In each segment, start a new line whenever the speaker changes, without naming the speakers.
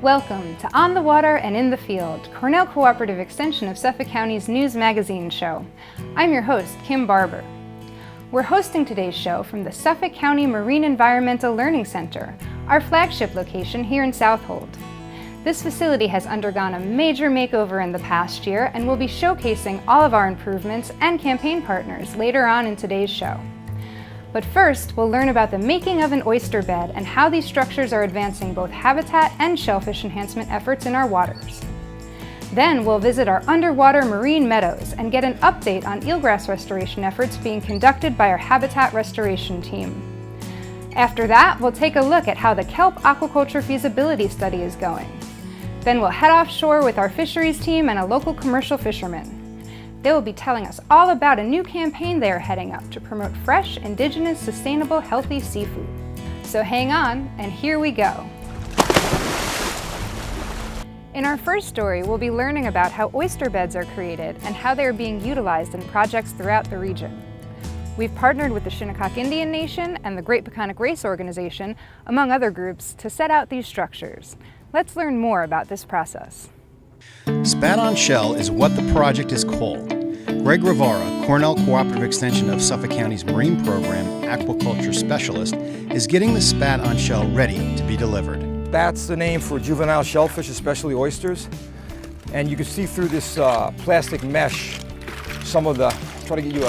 Welcome to On the Water and in the Field, Cornell Cooperative Extension of Suffolk County's news magazine show. I'm your host, Kim Barber. We're hosting today's show from the Suffolk County Marine Environmental Learning Center, our flagship location here in Southold. This facility has undergone a major makeover in the past year and will be showcasing all of our improvements and campaign partners later on in today's show. But first, we'll learn about the making of an oyster bed and how these structures are advancing both habitat and shellfish enhancement efforts in our waters. Then we'll visit our underwater marine meadows and get an update on eelgrass restoration efforts being conducted by our habitat restoration team. After that, we'll take a look at how the kelp aquaculture feasibility study is going. Then we'll head offshore with our fisheries team and a local commercial fisherman. They will be telling us all about a new campaign they are heading up to promote fresh, indigenous, sustainable, healthy seafood. So hang on, and here we go. In our first story, we'll be learning about how oyster beds are created and how they are being utilized in projects throughout the region. We've partnered with the Shinnecock Indian Nation and the Great Peconic Race Organization, among other groups, to set out these structures. Let's learn more about this process.
SPAT on Shell is what the project is called. Greg Rivara, Cornell Cooperative Extension of Suffolk County's Marine Program Aquaculture Specialist, is getting the SPAT on Shell ready to be delivered.
SPAT's the name for juvenile shellfish, especially oysters. And you can see through this plastic mesh, try to get you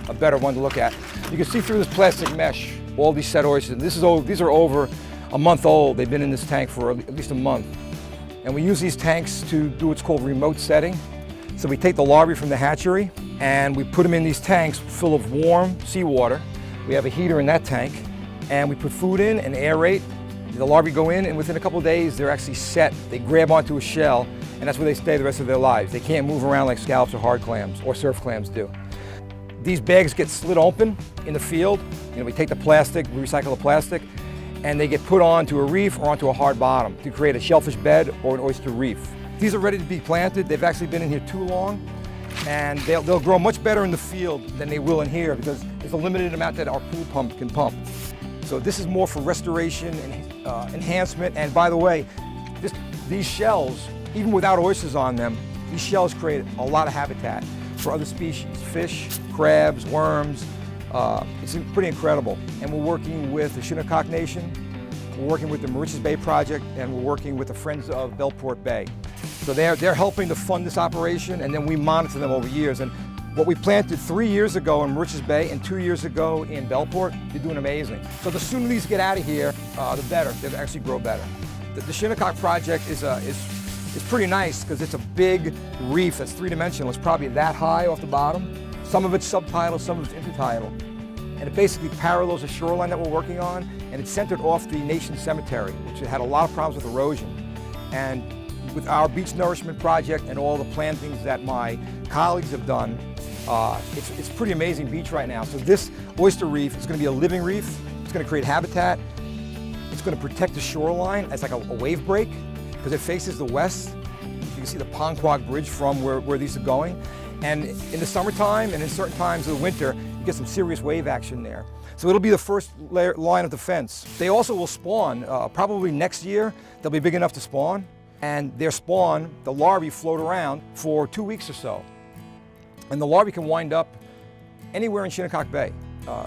a better one to look at. You can see through this plastic mesh all these set oysters. These are over a month old. They've been in this tank for at least a month. And we use these tanks to do what's called remote setting. So we take the larvae from the hatchery and we put them in these tanks full of warm seawater. We have a heater in that tank and we put food in and aerate. The larvae go in and within a couple of days they're actually set. They grab onto a shell and that's where they stay the rest of their lives. They can't move around like scallops or hard clams or surf clams do. These bags get slid open in the field. We take the plastic, we recycle the plastic, and they get put onto a reef or onto a hard bottom to create a shellfish bed or an oyster reef. These are ready to be planted. They've actually been in here too long, and they'll grow much better in the field than they will in here because there's a limited amount that our pool pump can pump. So this is more for restoration and enhancement. And by the way, these shells, even without oysters on them, these shells create a lot of habitat for other species, fish, crabs, worms. It's pretty incredible. And we're working with the Shinnecock Nation, we're working with the Moriches Bay Project, and we're working with the Friends of Belport Bay. So they're helping to fund this operation, and then we monitor them over years. And what we planted 3 years ago in Moriches Bay and 2 years ago in Belport, they're doing amazing. So the sooner these get out of here, the better. They'll actually grow better. The Shinnecock Project is pretty nice because it's a big reef that's three-dimensional. It's probably that high off the bottom. Some of it's subtidal, some of it's intertidal. And it basically parallels the shoreline that we're working on, and it's centered off the Nation Cemetery, which had a lot of problems with erosion. And with our beach nourishment project and all the plantings that my colleagues have done, it's a pretty amazing beach right now. So this oyster reef is going to be a living reef. It's going to create habitat. It's going to protect the shoreline as like a wave break because it faces the west. You can see the Ponquag Bridge from where these are going. And in the summertime and in certain times of the winter, you get some serious wave action there. So it'll be the first line of defense. They also will spawn, probably next year, they'll be big enough to spawn. And their spawn, the larvae float around for 2 weeks or so. And the larvae can wind up anywhere in Shinnecock Bay.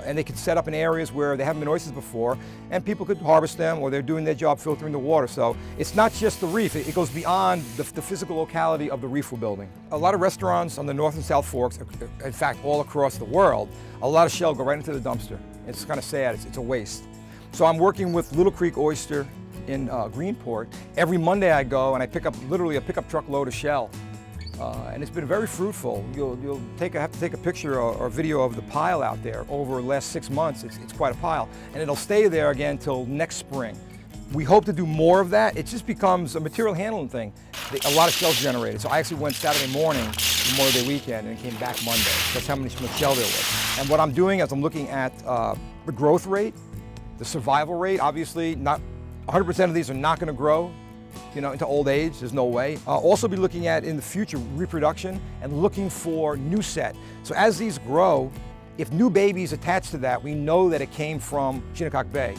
And they could set up in areas where there haven't been oysters before, and people could harvest them, or they're doing their job filtering the water. So it's not just the reef, it goes beyond the physical locality of the reef we're building. A lot of restaurants on the North and South Forks, in fact all across the world, a lot of shell go right into the dumpster. It's kind of sad, it's a waste. So I'm working with Little Creek Oyster in Greenport. Every Monday I go and I pick up literally a pickup truck load of shell. And it's been very fruitful. You'll have to take a picture or video of the pile out there over the last 6 months. It's quite a pile. And it'll stay there again until next spring. We hope to do more of that. It just becomes a material handling thing. A lot of shells generated. So I actually went Saturday morning, Memorial Day weekend, and came back Monday. That's how much shell there was. And what I'm doing is I'm looking at the growth rate, the survival rate. Obviously, not 100% of these are not going to grow into old age, there's no way. Also be looking at in the future reproduction and looking for new set. So as these grow, if new babies attach to that, we know that it came from Shinnecock Bay.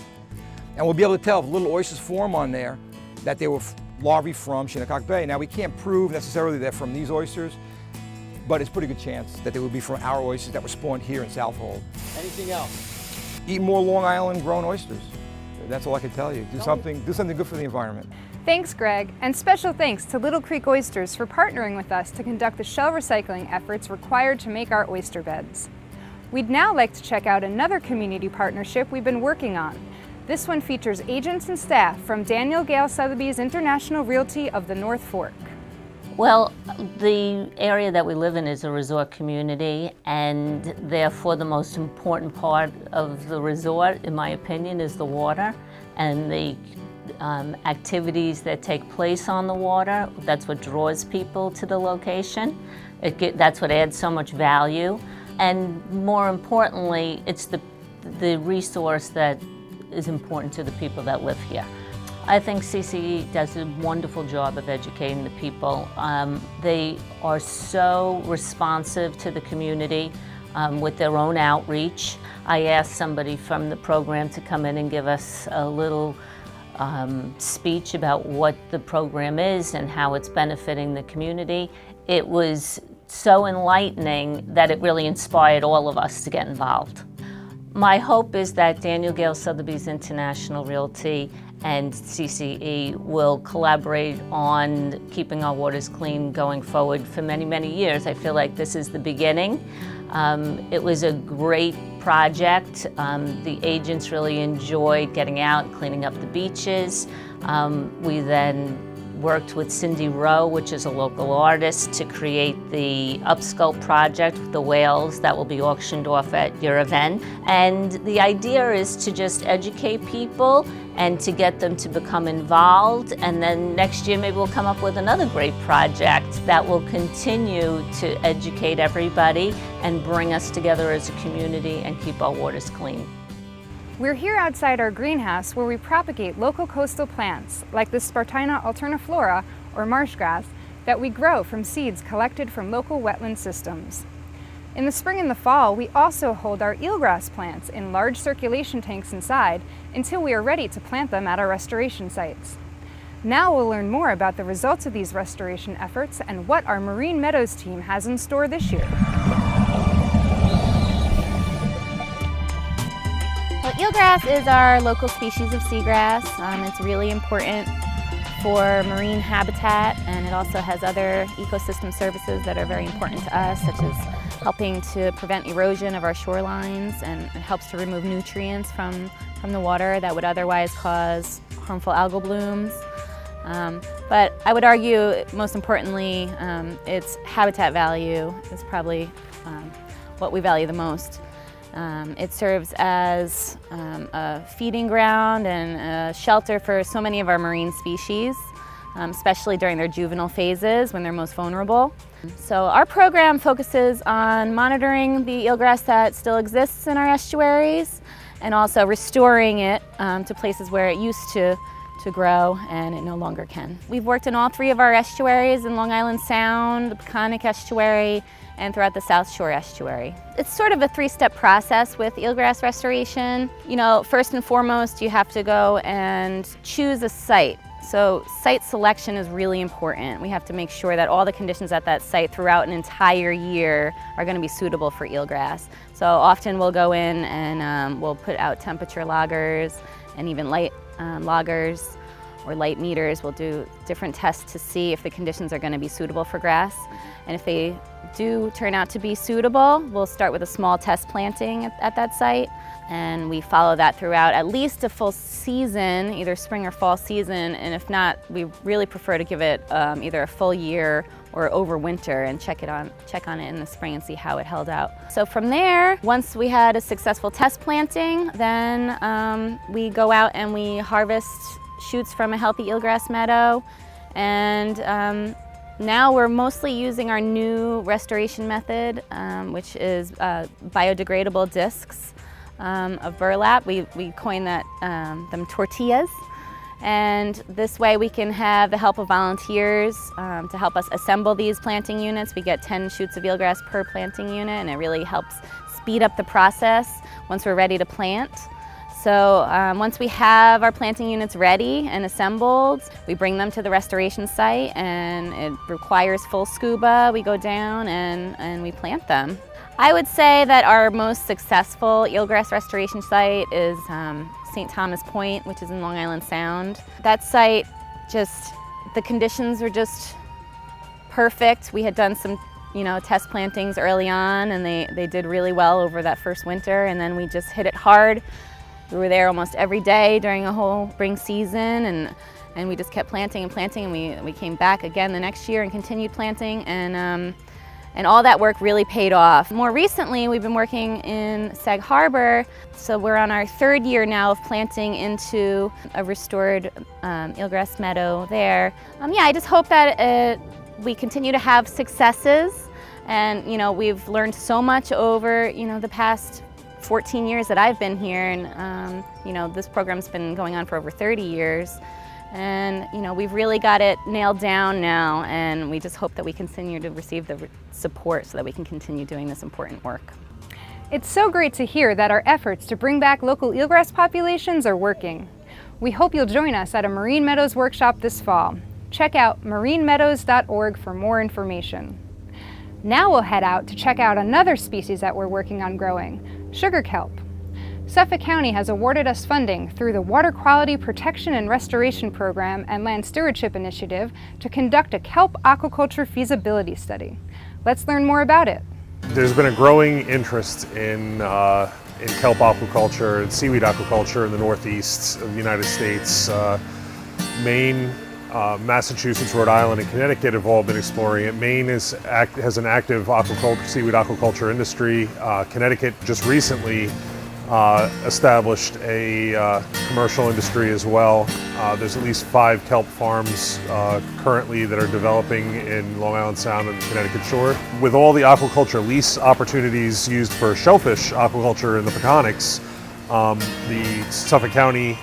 And we'll be able to tell if little oysters form on there that they were larvae from Shinnecock Bay. Now we can't prove necessarily they're from these oysters, but it's a pretty good chance that they would be from our oysters that were spawned here in Southold.
Anything else?
Eat more Long Island grown oysters. That's all I can tell you. Do something good for the environment.
Thanks, Greg, and special thanks to Little Creek Oysters for partnering with us to conduct the shell recycling efforts required to make our oyster beds. We'd now like to check out another community partnership we've been working on. This one features agents and staff from Daniel Gale Sotheby's International Realty of the North Fork.
Well, the area that we live in is a resort community, and therefore the most important part of the resort, in my opinion, is the water and the activities that take place on the water. That's what draws people to the location. That's what adds so much value. And more importantly, it's the resource that is important to the people that live here. I think CCE does a wonderful job of educating the people. They are so responsive to the community with their own outreach. I asked somebody from the program to come in and give us a little speech about what the program is and how it's benefiting the community. It was so enlightening that it really inspired all of us to get involved. My hope is that Daniel Gale Sotheby's International Realty and CCE will collaborate on keeping our waters clean going forward for many, many years. I feel like this is the beginning. It was a great project. The agents really enjoyed getting out and cleaning up the beaches. We then worked with Cindy Rowe, which is a local artist, to create the upsculpt project with the whales that will be auctioned off at your event. And the idea is to just educate people and to get them to become involved. And then next year maybe we'll come up with another great project that will continue to educate everybody and bring us together as a community and keep our waters clean.
We're here outside our greenhouse where we propagate local coastal plants like the Spartina alterniflora, or marsh grass, that we grow from seeds collected from local wetland systems. In the spring and the fall, we also hold our eelgrass plants in large circulation tanks inside until we are ready to plant them at our restoration sites. Now we'll learn more about the results of these restoration efforts and what our Marine Meadows team has in store this year.
Well, eelgrass is our local species of seagrass. It's really important for marine habitat, and it also has other ecosystem services that are very important to us, such as helping to prevent erosion of our shorelines, and it helps to remove nutrients from the water that would otherwise cause harmful algal blooms. But I would argue, most importantly, its habitat value is probably what we value the most. It serves as a feeding ground and a shelter for so many of our marine species, especially during their juvenile phases when they're most vulnerable. So our program focuses on monitoring the eelgrass that still exists in our estuaries and also restoring it to places where it used to grow and it no longer can. We've worked in all three of our estuaries in Long Island Sound, the Peconic Estuary, and throughout the South Shore Estuary. It's sort of a three-step process with eelgrass restoration. You know, first and foremost, you have to go and choose a site. So site selection is really important. We have to make sure that all the conditions at that site throughout an entire year are going to be suitable for eelgrass. So often we'll go in and we'll put out temperature loggers and even light loggers or light meters. We'll do different tests to see if the conditions are going to be suitable for grass. And if they do turn out to be suitable, we'll start with a small test planting at that site. And we follow that throughout at least a full season, either spring or fall season. And if not, we really prefer to give it either a full year or over winter and check on it in the spring and see how it held out. So from there, once we had a successful test planting, then we go out and we harvest shoots from a healthy eelgrass meadow. And now we're mostly using our new restoration method, which is biodegradable discs of burlap. We coin them tortillas. And this way we can have the help of volunteers to help us assemble these planting units. We get 10 shoots of eelgrass per planting unit, and it really helps speed up the process once we're ready to plant. So once we have our planting units ready and assembled, we bring them to the restoration site, and it requires full scuba. We go down and we plant them. I would say that our most successful eelgrass restoration site is St. Thomas Point, which is in Long Island Sound. That site, the conditions were just perfect. We had done some test plantings early on, and they did really well over that first winter, and then we just hit it hard. We were there almost every day during a whole spring season, and we just kept planting and planting, and we came back again the next year and continued planting, and all that work really paid off. More recently, we've been working in Sag Harbor, so we're on our 3rd year now of planting into a restored eelgrass meadow there. Yeah, I just hope that we continue to have successes, and we've learned so much over the past 14 years that I've been here, and this program's been going on for over 30 years. And we've really got it nailed down now, and we just hope that we continue to receive the support so that we can continue doing this important work.
It's so great to hear that our efforts to bring back local eelgrass populations are working. We hope you'll join us at a Marine Meadows workshop this fall. Check out marinemeadows.org for more information. Now we'll head out to check out another species that we're working on growing, sugar kelp. Suffolk County has awarded us funding through the Water Quality Protection and Restoration Program and Land Stewardship Initiative to conduct a kelp aquaculture feasibility study. Let's learn more about it.
There's been a growing interest in kelp aquaculture and seaweed aquaculture in the northeast of the United States. Maine, Massachusetts, Rhode Island, and Connecticut have all been exploring it. Maine has an active seaweed aquaculture industry. Connecticut just recently established a commercial industry as well. There's at least 5 kelp farms currently that are developing in Long Island Sound and the Connecticut shore. With all the aquaculture lease opportunities used for shellfish aquaculture in the Peconics, the Suffolk County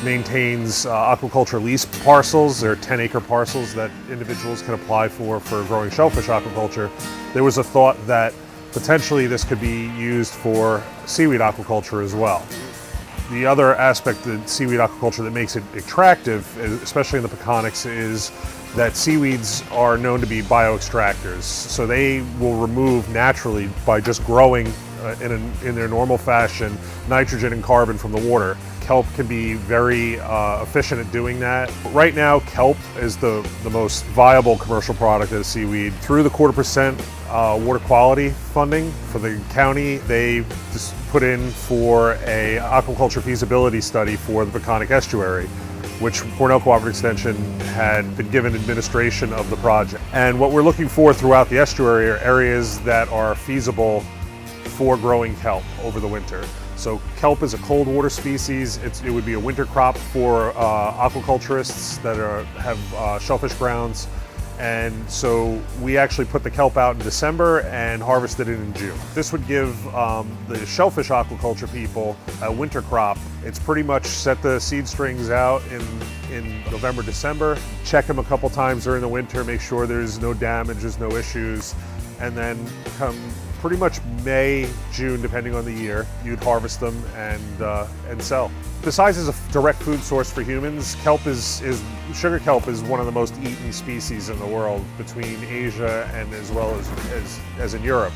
maintains aquaculture lease parcels. They're 10-acre parcels that individuals can apply for growing shellfish aquaculture. There was a thought that potentially this could be used for seaweed aquaculture as well. The other aspect of seaweed aquaculture that makes it attractive, especially in the Peconics, is that seaweeds are known to be bioextractors. So they will remove naturally, by just growing in their normal fashion, nitrogen and carbon from the water. Kelp can be very efficient at doing that. Right now, kelp is the most viable commercial product of seaweed. Through the 0.25% water quality funding for the county, they just put in for a aquaculture feasibility study for the Peconic estuary, which Cornell Cooperative Extension had been given administration of the project. And what we're looking for throughout the estuary are areas that are feasible for growing kelp over the winter. So kelp is a cold water species. It would be a winter crop for aquaculturists that have shellfish grounds. And so we actually put the kelp out in December and harvested it in June. This would give the shellfish aquaculture people a winter crop. It's pretty much set the seed strings out in November, December, check them a couple times during the winter, make sure there's no damage, there's no issues, and then come pretty much May, June, depending on the year, you'd harvest them and sell. Besides as a direct food source for humans, sugar kelp is one of the most eaten species in the world between Asia and as well as in Europe.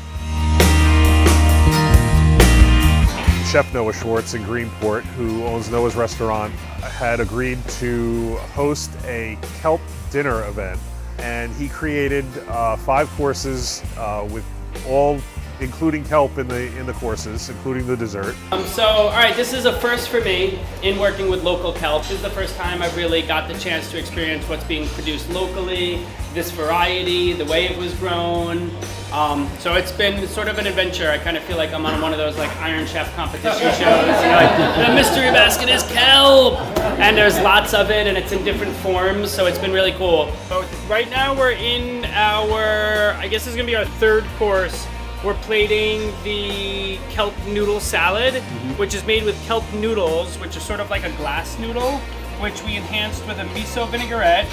Chef Noah Schwartz in Greenport, who owns Noah's Restaurant, had agreed to host a kelp dinner event, and he created 5 courses with all including kelp in the courses, including the dessert.
All right, this is a first for me in working with local kelp. This is the first time I've really got the chance to experience what's being produced locally, this variety, the way it was grown. So it's been sort of an adventure. I kind of feel like I'm on one of those like Iron Chef competition shows. Like, the mystery basket is kelp! And there's lots of it and it's in different forms, so it's been really cool. So right now we're in I guess this is gonna be our 3rd course. We're plating the kelp noodle salad, which is made with kelp noodles, which is sort of like a glass noodle, which we enhanced with a miso vinaigrette,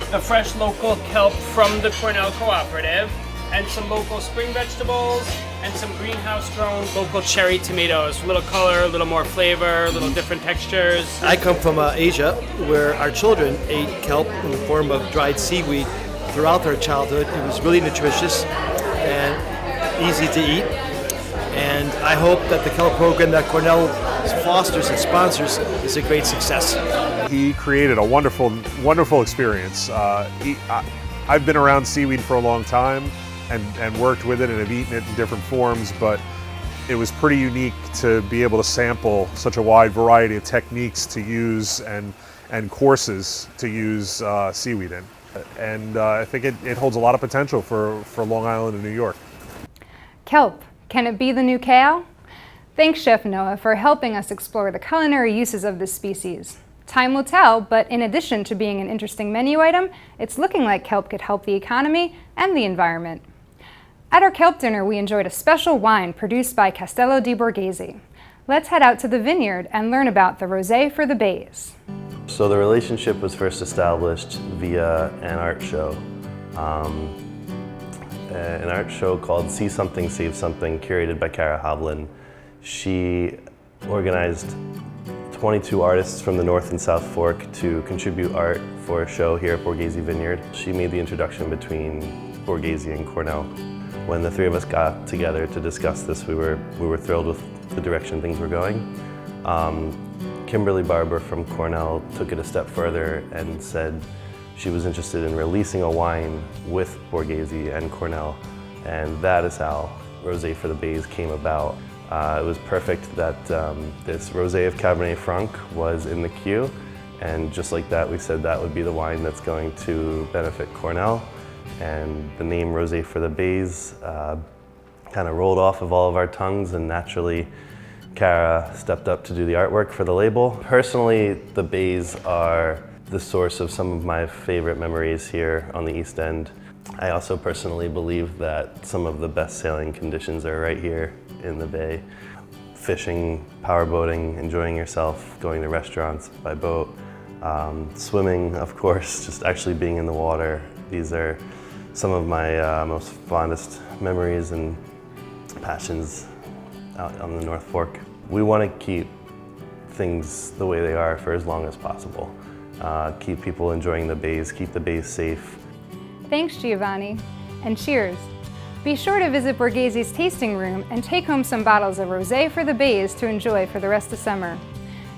the fresh local kelp from the Cornell Cooperative, and some local spring vegetables, and some greenhouse-grown local cherry tomatoes. A little color, a little more flavor, a little different textures.
I come from Asia, where our children ate kelp in the form of dried seaweed throughout their childhood. It was really nutritious and easy to eat. And I hope that the kelp program that Cornell fosters and sponsors is a great success.
He created a wonderful experience. I've been around seaweed for a long time and worked with it and have eaten it in different forms, but it was pretty unique to be able to sample such a wide variety of techniques to use and courses to use seaweed in. And I think it holds a lot of potential for Long Island and New York.
Kelp, can it be the new kale? Thanks, Chef Noah, for helping us explore the culinary uses of this species. Time will tell, but in addition to being an interesting menu item, it's looking like kelp could help the economy and the environment. At our kelp dinner, we enjoyed a special wine produced by Castello di Borghese. Let's head out to the vineyard and learn about the Rosé for the Bays.
So the relationship was first established via an art show. An art show called See Something, Save Something, curated by Kara Hovland. She organized 22 artists from the North and South Fork to contribute art for a show here at Borghese Vineyard. She made the introduction between Borghese and Cornell. When the three of us got together to discuss this, we were thrilled with the direction things were going. Kimberly Barber from Cornell took it a step further and said she was interested in releasing a wine with Borghese and Cornell, and that is how Rosé for the Bays came about. It was perfect that this Rosé of Cabernet Franc was in the queue, and just like that we said that would be the wine that's going to benefit Cornell, and the name Rosé for the Bays kind of rolled off of all of our tongues, and naturally Kara stepped up to do the artwork for the label. Personally, the Bays are the source of some of my favorite memories here on the East End. I also personally believe that some of the best sailing conditions are right here in the bay. Fishing, powerboating, enjoying yourself, going to restaurants by boat, swimming, of course, just actually being in the water. These are some of my most fondest memories and passions out on the North Fork. We want to keep things the way they are for as long as possible. Keep people enjoying the bays, keep the bays safe.
Thanks, Giovanni, and cheers. Be sure to visit Borghese's tasting room and take home some bottles of Rosé for the Bays to enjoy for the rest of summer.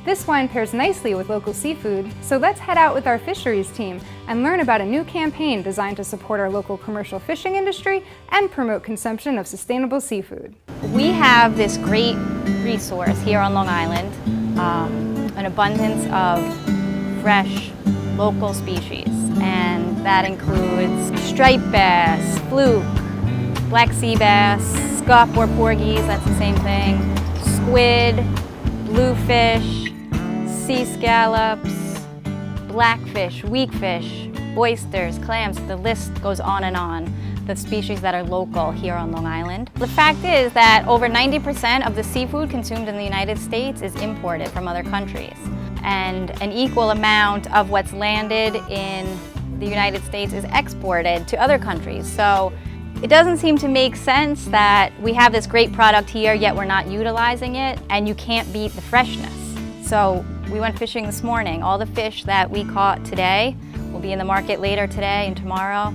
This wine pairs nicely with local seafood, so let's head out with our fisheries team and learn about a new campaign designed to support our local commercial fishing industry and promote consumption of sustainable seafood.
We have this great resource here on Long Island, an abundance of fresh local species, and that includes striped bass, fluke, black sea bass, scup or porgies, that's the same thing, squid, bluefish, sea scallops, blackfish, weakfish, oysters, clams, the list goes on and on, the species that are local here on Long Island. The fact is that over 90% of the seafood consumed in the United States is imported from other countries, and an equal amount of what's landed in the United States is exported to other countries. So it doesn't seem to make sense that we have this great product here, yet we're not utilizing it, and you can't beat the freshness. So we went fishing this morning. All the fish that we caught today will be in the market later today and tomorrow.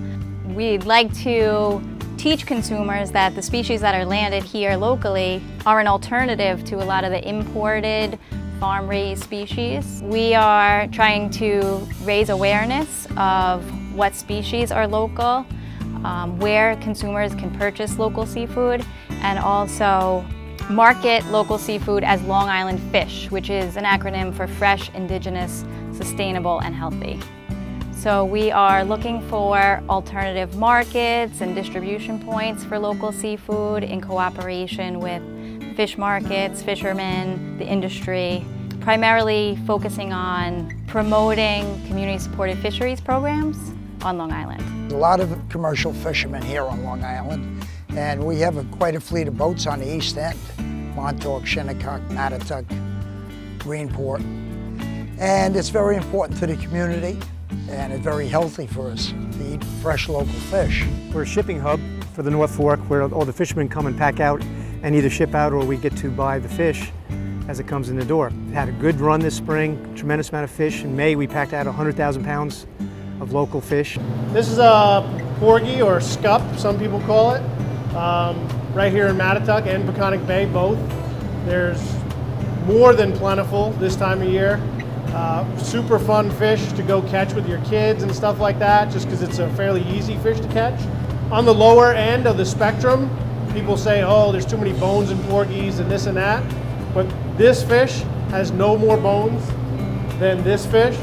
We'd like to teach consumers that the species that are landed here locally are an alternative to a lot of the imported farm-raised species. We are trying to raise awareness of what species are local, where consumers can purchase local seafood, and also market local seafood as Long Island Fish, which is an acronym for fresh, indigenous, sustainable, and healthy. So we are looking for alternative markets and distribution points for local seafood in cooperation with fish markets, fishermen, the industry, primarily focusing on promoting community-supported fisheries programs on Long Island.
A lot of commercial fishermen here on Long Island, and we have quite a fleet of boats on the East End, Montauk, Shinnecock, Mattatuck, Greenport. And it's very important to the community, and it's very healthy for us to eat fresh local fish.
We're a shipping hub for the North Fork, where all the fishermen come and pack out and either ship out or we get to buy the fish as it comes in the door. Had a good run this spring, tremendous amount of fish. In May we packed out 100,000 pounds of local fish.
This is a porgy or scup, some people call it, right here in Mattituck and Peconic Bay both. There's more than plentiful this time of year. Super fun fish to go catch with your kids and stuff like that, just because it's a fairly easy fish to catch. On the lower end of the spectrum, people say, oh, there's too many bones in porgies and this and that, but this fish has no more bones than this fish,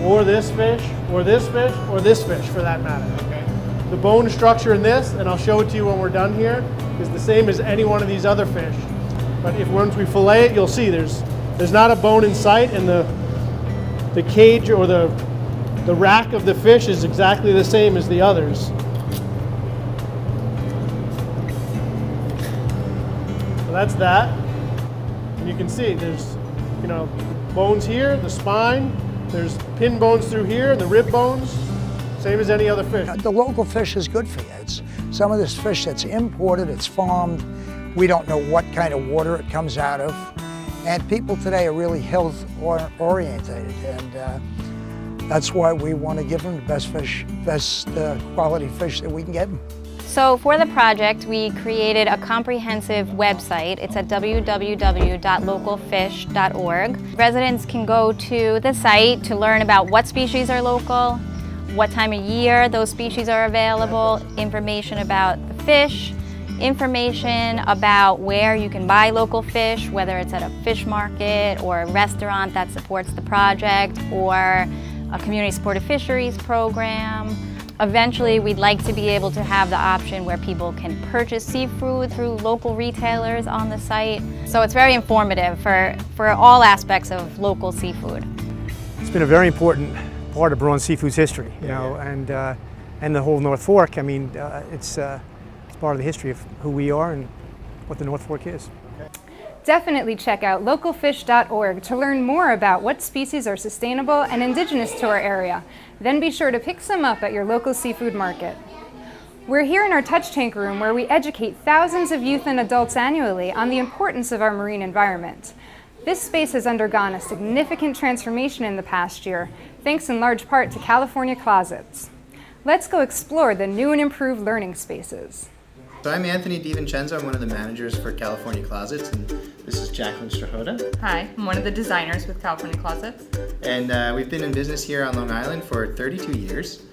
or this fish, or this fish, or this fish for that matter. Okay. The bone structure in this, and I'll show it to you when we're done here, is the same as any one of these other fish. But once we fillet it, you'll see there's not a bone in sight, and the cage or the rack of the fish is exactly the same as the others. So that's that. And you can see there's, bones here, the spine, there's pin bones through here, the rib bones, same as any other fish.
The local fish is good for you. It's some of this fish that's imported, it's farmed. We don't know what kind of water it comes out of. And people today are really health oriented, and that's why we want to give them the best fish, best quality fish that we can get them.
So for the project, we created a comprehensive website. It's at www.localfish.org. Residents can go to the site to learn about what species are local, what time of year those species are available, information about the fish, information about where you can buy local fish, whether it's at a fish market or a restaurant that supports the project or a community supported fisheries program. Eventually, we'd like to be able to have the option where people can purchase seafood through local retailers on the site. So it's very informative for all aspects of local seafood.
It's been a very important part of Braun Seafood's history, and the whole North Fork. I mean, it's part of the history of who we are and what the North Fork is.
Definitely check out localfish.org to learn more about what species are sustainable and indigenous to our area. Then be sure to pick some up at your local seafood market. We're here in our touch tank room where we educate thousands of youth and adults annually on the importance of our marine environment. This space has undergone a significant transformation in the past year, thanks in large part to California Closets. Let's go explore the new and improved learning spaces.
So I'm Anthony DiVincenzo. I'm one of the managers for California Closets, and this is Jacqueline Strahota.
Hi, I'm one of the designers with California Closets.
And we've been in business here on Long Island for 32 years.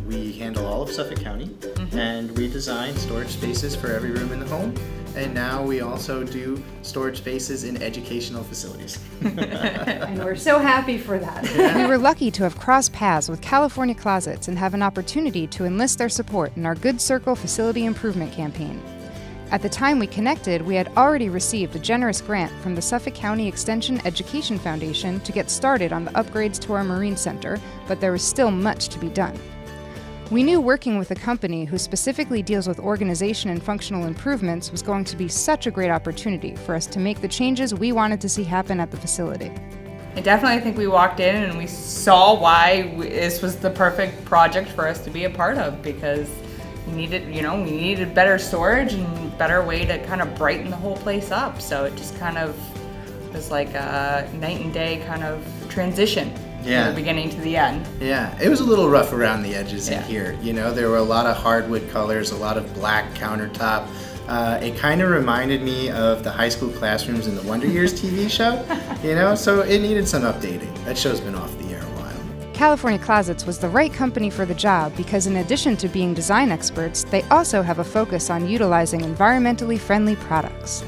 We handle all of Suffolk County, and we design storage spaces for every room in the home. And now we also do storage spaces in educational facilities.
And we're so happy for that. We were lucky to have crossed paths with California Closets and have an opportunity to enlist their support in our Good Circle facility improvement campaign. At the time we connected, we had already received a generous grant from the Suffolk County Extension Education Foundation to get started on the upgrades to our Marine Center, but there was still much to be done. We knew working with a company who specifically deals with organization and functional improvements was going to be such a great opportunity for us to make the changes we wanted to see happen at the facility.
I definitely think we walked in and we saw why this was the perfect project for us to be a part of, because we needed better storage and better way to kind of brighten the whole place up. So it just kind of was like a night and day kind of transition.
Yeah.
From the beginning to the end.
Yeah, it was a little rough around the edges in here. There were a lot of hardwood colors, a lot of black countertop. It kind of reminded me of the high school classrooms in the Wonder Years TV show, so it needed some updating. That show's been off the air a while.
California Closets was the right company for the job because in addition to being design experts, they also have a focus on utilizing environmentally friendly products.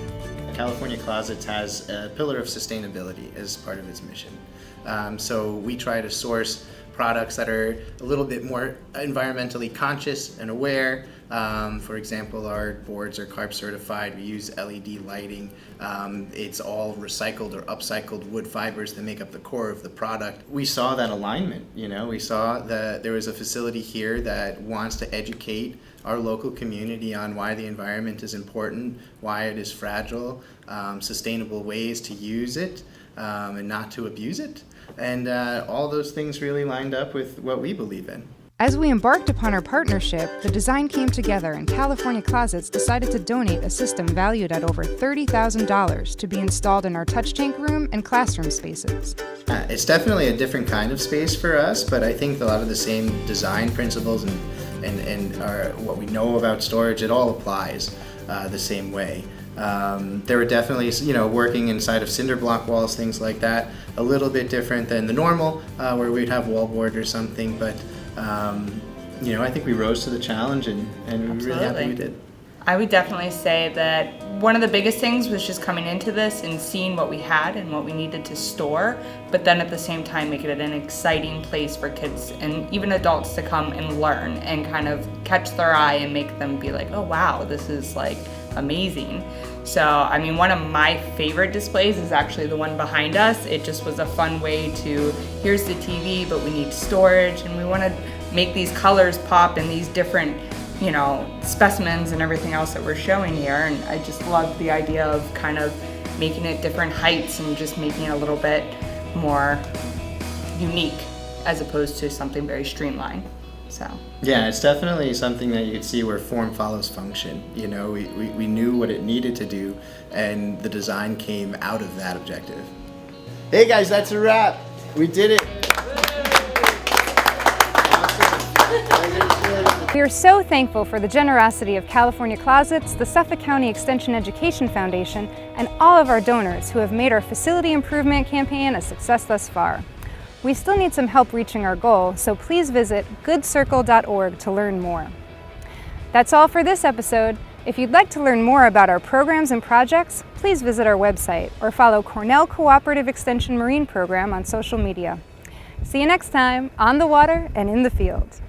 California Closets has a pillar of sustainability as part of its mission. So we try to source products that are a little bit more environmentally conscious and aware. For example, our boards are CARB certified. We use LED lighting. It's all recycled or upcycled wood fibers that make up the core of the product. We saw that alignment, we saw that there was a facility here that wants to educate our local community on why the environment is important, why it is fragile, sustainable ways to use it, and not to abuse it. And all those things really lined up with what we believe in.
As we embarked upon our partnership, the design came together and California Closets decided to donate a system valued at over $30,000 to be installed in our touch tank room and classroom spaces.
It's definitely a different kind of space for us, but I think a lot of the same design principles and what we know about storage, it all applies the same way. There were definitely, working inside of cinder block walls, things like that, a little bit different than the normal, where we'd have wallboard or something, but I think we rose to the challenge and we're really happy we did.
I would definitely say that one of the biggest things was just coming into this and seeing what we had and what we needed to store, but then at the same time make it an exciting place for kids and even adults to come and learn and kind of catch their eye and make them be like, oh wow, this is like amazing. So, I mean, one of my favorite displays is actually the one behind us. It just was a fun way to, here's the TV, but we need storage, and we want to make these colors pop in these different, specimens and everything else that we're showing here. And I just love the idea of kind of making it different heights and just making it a little bit more unique as opposed to something very streamlined. So.
Yeah, it's definitely something that you could see where form follows function. We knew what it needed to do, and the design came out of that objective. Hey guys, that's a wrap. We did it.
We are so thankful for the generosity of California Closets, the Suffolk County Extension Education Foundation, and all of our donors who have made our facility improvement campaign a success thus far. We still need some help reaching our goal, so please visit goodcircle.org to learn more. That's all for this episode. If you'd like to learn more about our programs and projects, please visit our website or follow Cornell Cooperative Extension Marine Program on social media. See you next time on the water and in the field.